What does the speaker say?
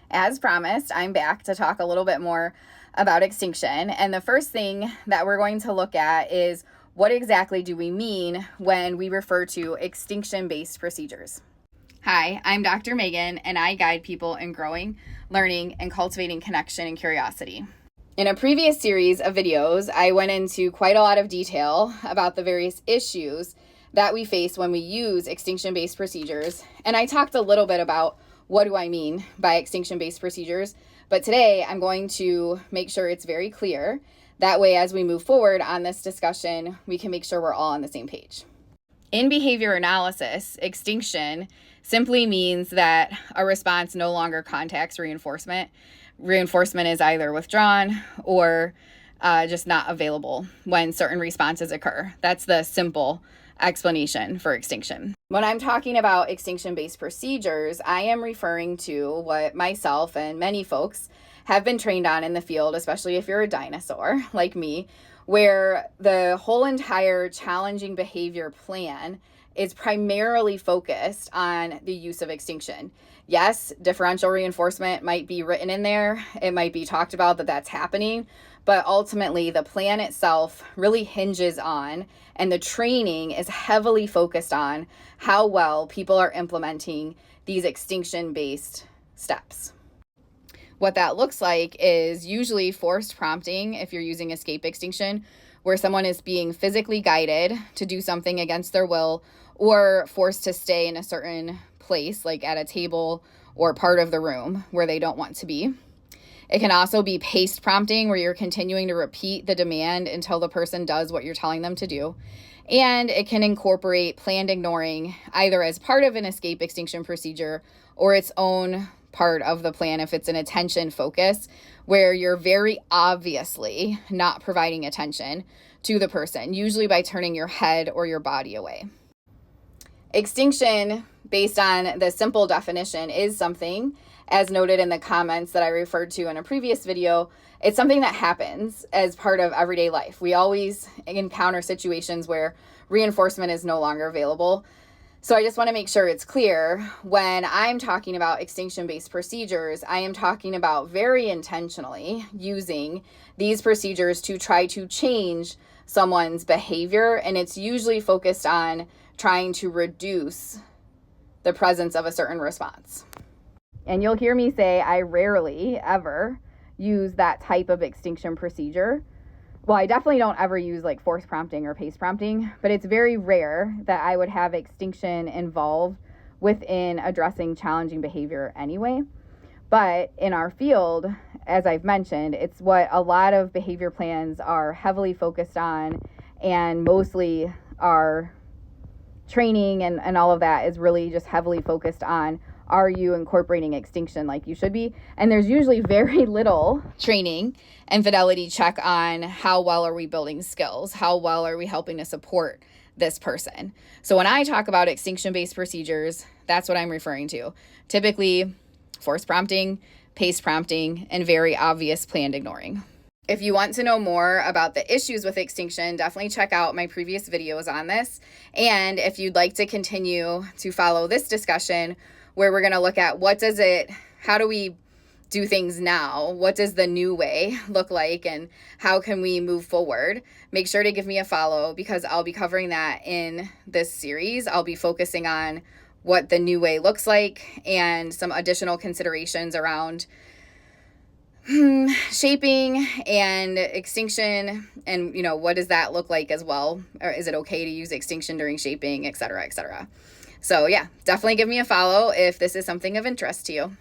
As promised, I'm back to talk a little bit more about extinction. And the first thing that we're going to look at is what exactly do we mean when we refer to extinction-based procedures? Hi, I'm Dr. Megan, and I guide people in growing, learning, and cultivating connection and curiosity. In a previous series of videos, I went into quite a lot of detail about the various issues that we face when we use extinction-based procedures, and I talked a little bit about what do I mean by extinction-based procedures, but today I'm going to make sure it's very clear. That way, as we move forward on this discussion, we can make sure we're all on the same page. In behavior analysis, extinction simply means that a response no longer contacts reinforcement. Reinforcement is either withdrawn or just not available when certain responses occur. That's the simple explanation for extinction. When I'm talking about extinction-based procedures, I am referring to what myself and many folks have been trained on in the field, especially if you're a dinosaur like me, where the whole entire challenging behavior plan is primarily focused on the use of extinction. Yes, differential reinforcement might be written in there. It might be talked about that that's happening, but ultimately the plan itself really hinges on, and the training is heavily focused on how well people are implementing these extinction-based steps. What that looks like is usually forced prompting if you're using escape extinction, where someone is being physically guided to do something against their will or forced to stay in a certain place, like at a table or part of the room where they don't want to be. It can also be paced prompting, where you're continuing to repeat the demand until the person does what you're telling them to do. And it can incorporate planned ignoring, either as part of an escape extinction procedure or its own part of the plan if it's an attention focus, where you're very obviously not providing attention to the person, usually by turning your head or your body away. Extinction, based on the simple definition, is something, as noted in the comments that I referred to in a previous video, it's something that happens as part of everyday life. We always encounter situations where reinforcement is no longer available. So I just want to make sure it's clear, when I'm talking about extinction-based procedures, I am talking about very intentionally using these procedures to try to change someone's behavior, and it's usually focused on trying to reduce the presence of a certain response. And you'll hear me say I rarely ever use that type of extinction procedure. Well, I definitely don't ever use like force prompting or pace prompting, but it's very rare that I would have extinction involved within addressing challenging behavior anyway. But in our field, as I've mentioned, it's what a lot of behavior plans are heavily focused on, and mostly our training and all of that is really just heavily focused on, are you incorporating extinction like you should be? And there's usually very little training and fidelity check on how well are we building skills? How well are we helping to support this person? So when I talk about extinction-based procedures, that's what I'm referring to. Typically, force prompting, pace prompting, and very obvious planned ignoring. If you want to know more about the issues with extinction, definitely check out my previous videos on this. And if you'd like to continue to follow this discussion, where we're going to look at how do we do things now? What does the new way look like, and how can we move forward? Make sure to give me a follow, because I'll be covering that in this series. I'll be focusing on what the new way looks like and some additional considerations around shaping and extinction, and what does that look like as well? Or is it okay to use extinction during shaping, et cetera, et cetera? So yeah, definitely give me a follow if this is something of interest to you.